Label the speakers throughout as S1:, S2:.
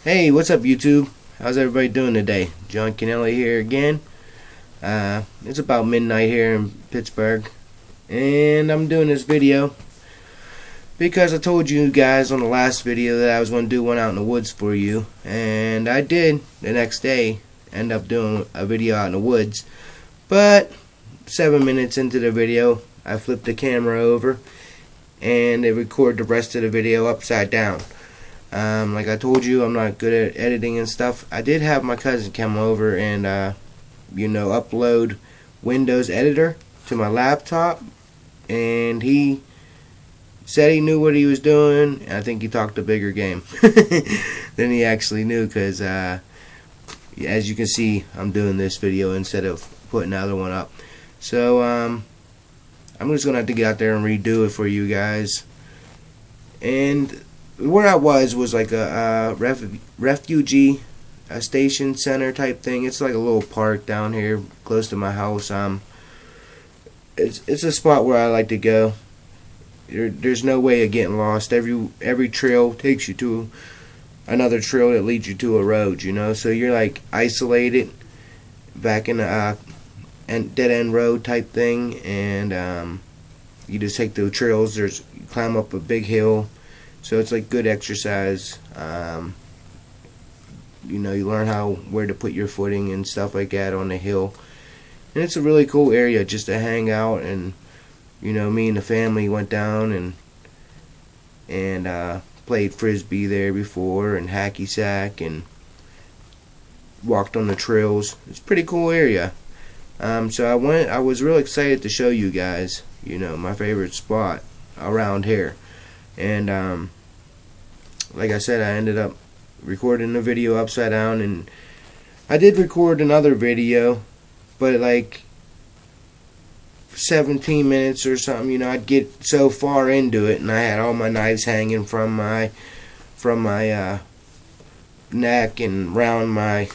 S1: Hey, what's up YouTube? How's everybody doing today? John Canelli here again. It's about midnight here in Pittsburgh, and I'm doing this video because I told you guys on the last video that I was going to do one out in the woods for you, and I did. The next day end up doing a video out in the woods, but 7 minutes into the video I flipped the camera over and it recorded the rest of the video upside down. Like I told you, I'm not good at editing and stuff. I did have my cousin come over and upload Windows Editor to my laptop, and he said he knew what he was doing. I think he talked a bigger game than he actually knew, because as you can see, I'm doing this video instead of putting another one up. So I'm just gonna have to get out there and redo it for you guys. And where I was like a refugee station center type thing. It's like a little park down here close to my house. It's a spot where I like to go. There's no way of getting lost. Every trail takes you to another trail that leads you to a road, so you're like isolated back in a dead end road type thing, and you just take the trails. You climb up a big hill, so it's like good exercise. You learn where to put your footing and stuff like that on the hill, and it's a really cool area just to hang out. And me and the family went down and played frisbee there before, and hacky sack, and walked on the trails. It's a pretty cool area. So I was real excited to show you guys, my favorite spot around here. And like I said, I ended up recording the video upside down, and I did record another video, but like 17 minutes or something, I'd get so far into it, and I had all my knives hanging from my neck and around my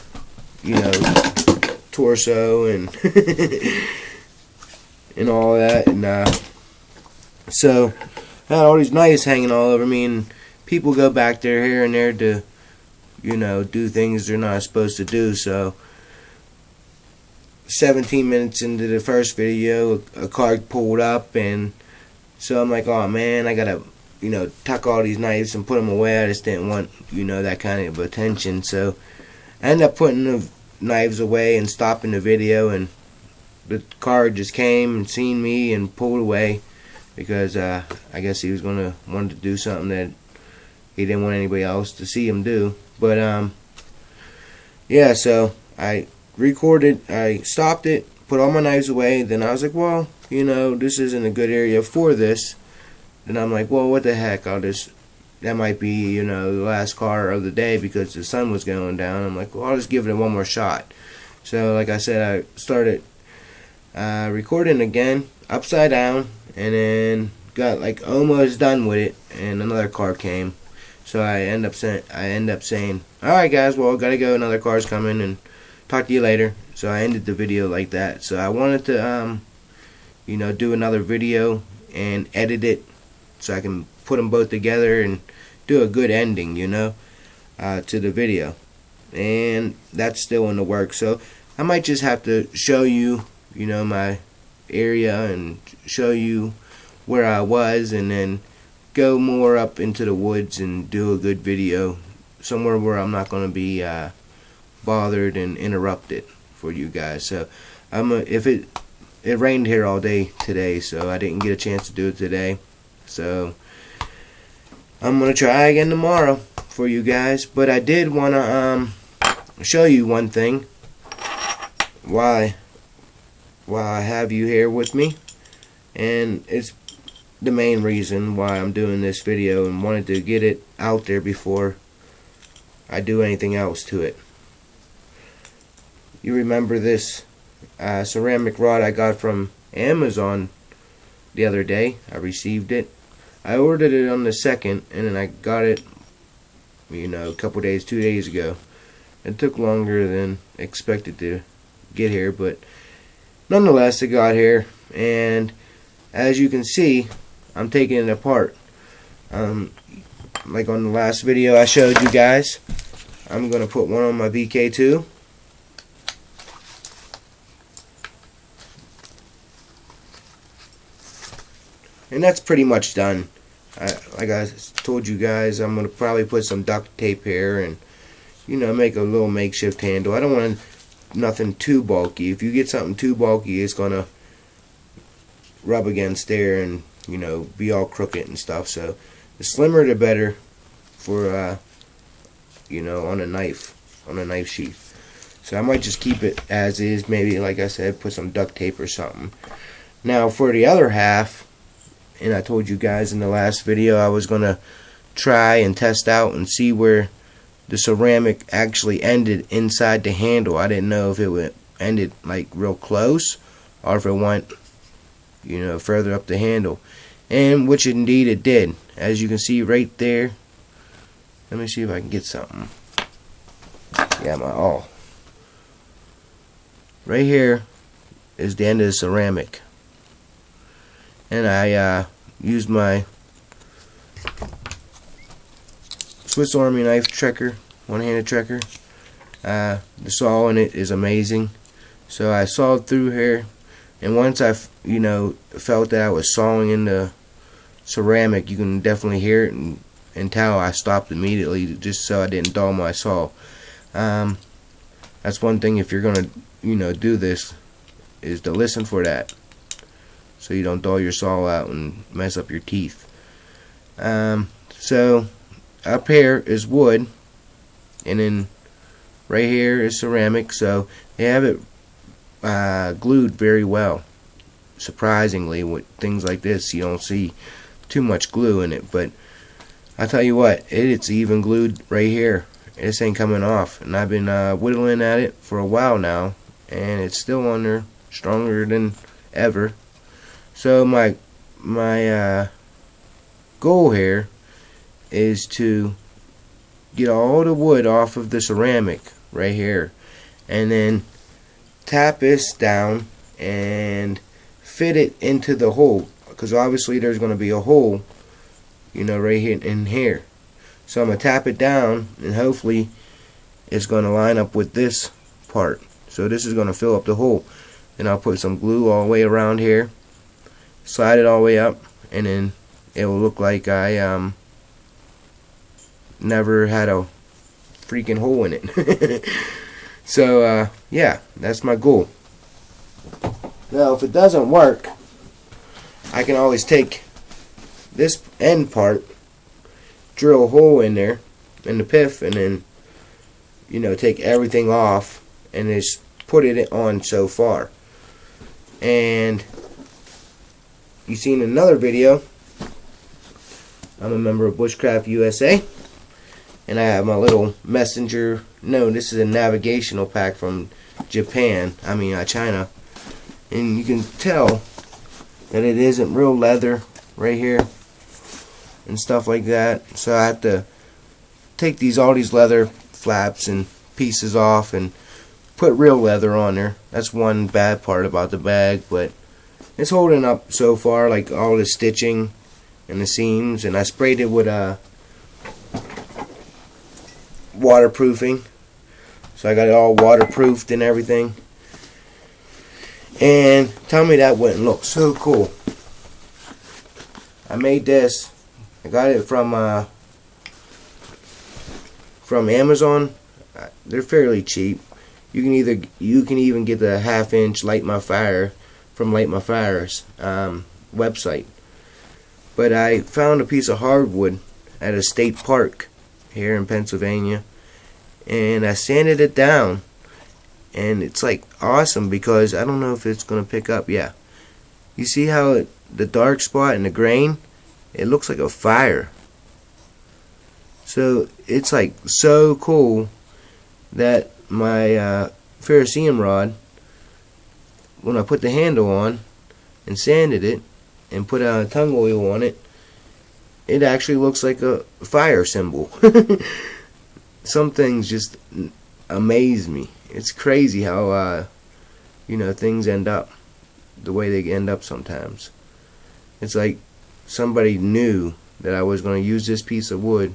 S1: torso and and all that, and so I had all these knives hanging all over me, and people go back there here and there to do things they're not supposed to do. So 17 minutes into the first video, a car pulled up, and so I'm like, oh man, I gotta tuck all these knives and put them away. I just didn't want that kind of attention, so I ended up putting the knives away and stopping the video, and the car just came and seen me and pulled away, because I guess he was wanted to do something that he didn't want anybody else to see him do. But yeah, so I recorded, I stopped it, put all my knives away. Then I was like, well, this isn't a good area for this. And I'm like, well, what the heck, that might be the last car of the day, because the sun was going down. I'm like, well, I'll just give it one more shot. So like I said, I started recording again upside down, and then got like almost done with it, and another car came. So I end up saying, alright guys, well, I gotta go, another car's coming, and talk to you later. So I ended the video like that. So I wanted to do another video and edit it so I can put them both together and do a good ending, to the video. And that's still in the works. So I might just have to show you, my area, and show you where I was, and then go more up into the woods and do a good video somewhere where I'm not going to be bothered and interrupted for you guys. So it rained here all day today, so I didn't get a chance to do it today. So I'm going to try again tomorrow for you guys. But I did want to show you one thing while I have you here with me, and it's the main reason why I'm doing this video, and wanted to get it out there before I do anything else to it. You remember this ceramic rod I got from Amazon the other day? I received it. I ordered it on the 2nd, and then I got it a couple days, 2 days ago. It took longer than expected to get here, but nonetheless it got here, and as you can see, I'm taking it apart. Like on the last video I showed you guys, I'm going to put one on my VK2. And that's pretty much done. Like I told you guys, I'm going to probably put some duct tape here and, you know, make a little makeshift handle. I don't want nothing too bulky. If you get something too bulky, it's going to rub against there and, you know, be all crooked and stuff. So the slimmer the better for, you know, on a knife sheath. So I might just keep it as is. Maybe, like I said, put some duct tape or something. Now for the other half, and I told you guys in the last video I was going to try and test out and see where the ceramic actually ended inside the handle. I didn't know if it would ended like real close or if it went, you know, further up the handle. And which indeed it did. As you can see right there. Let me see if I can get something. Yeah, my all. Right here is the end of the ceramic. And I used my Swiss Army knife trekker, one-handed trekker. The saw in it is amazing. So I sawed through here, and once I, you know, felt that I was sawing in the ceramic, you can definitely hear it and tell I stopped immediately, just so I didn't dull my saw. That's one thing if you're gonna, you know, do this, is to listen for that, so you don't dull your saw out and mess up your teeth. So up here is wood, and then right here is ceramic. So they have it glued very well. Surprisingly, with things like this, you don't see too much glue in it. But I tell you what, it's even glued right here. This ain't coming off, and I've been whittling at it for a while now, and it's still on there, stronger than ever. So my goal here is to get all the wood off of the ceramic right here, and then tap this down and fit it into the hole, because obviously there's going to be a hole, you know, right here in here. So I'm going to tap it down, and hopefully it's going to line up with this part. So this is going to fill up the hole. Then I'll put some glue all the way around here, slide it all the way up, and then it will look like I never had a freaking hole in it. So yeah, that's my goal. Now if it doesn't work, I can always take this end part, drill a hole in there in the pith, and then, you know, take everything off and just put it on so far. And you seen another video, I'm a member of Bushcraft USA, and I have my little messenger. No, this is a navigational pack from Japan, China, and you can tell that it isn't real leather right here and stuff like that. So I have to take all these leather flaps and pieces off and put real leather on there. That's one bad part about the bag, but it's holding up so far, like all the stitching and the seams. And I sprayed it with waterproofing, so I got it all waterproofed and everything. And tell me that wouldn't look so cool. I made this. I got it from Amazon. They're fairly cheap. You can even get the 1/2-inch Light My Fire from Light My Fire's website. But I found a piece of hardwood at a state park here in Pennsylvania, and I sanded it down, and it's like awesome, because I don't know if it's gonna pick up. Yeah, you see how the dark spot and the grain, it looks like a fire. So it's like so cool that my ferrocerium rod, when I put the handle on and sanded it and put a tung oil on it, it actually looks like a fire symbol. Some things just amaze me. It's crazy how you know, things end up the way they end up sometimes. It's like somebody knew that I was going to use this piece of wood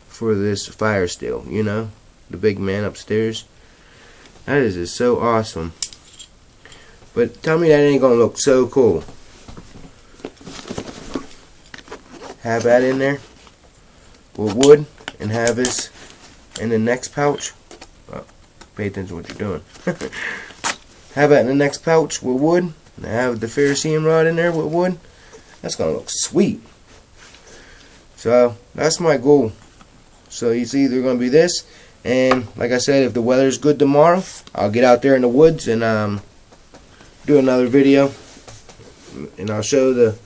S1: for this fire still, you know. the big man upstairs. That is just so awesome. But tell me that ain't gonna look so cool. Have that in there with wood, and have this in the next pouch. Oh, pay attention to what you're doing. Have that in the next pouch with wood, and have the ferrocerium rod in there with wood. That's gonna look sweet. So that's my goal. So it's either gonna be this, and like I said, if the weather's good tomorrow, I'll get out there in the woods and do another video, and I'll show the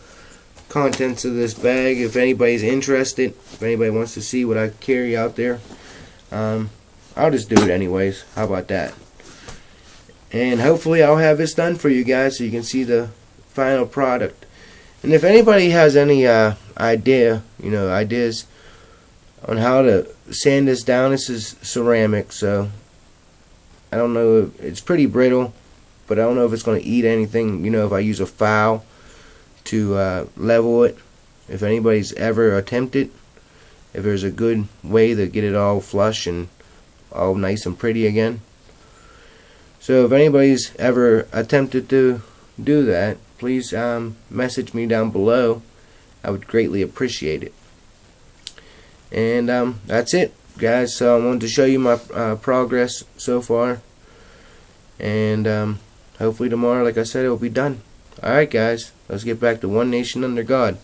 S1: contents of this bag if anybody's interested. If anybody wants to see what I carry out there, I'll just do it anyways. How about that? And hopefully I'll have this done for you guys so you can see the final product. And if anybody has any ideas on how to sand this down, this is ceramic, so I don't know. It's pretty brittle, but I don't know if it's going to eat anything. If I use a file to level it. If anybody's ever attempted, if there's a good way to get it all flush and all nice and pretty again. So if anybody's ever attempted to do that, please message me down below. I would greatly appreciate it. And that's it, guys. So I wanted to show you my progress so far, and hopefully tomorrow, like I said, it will be done. Alright guys, let's get back to One Nation Under God.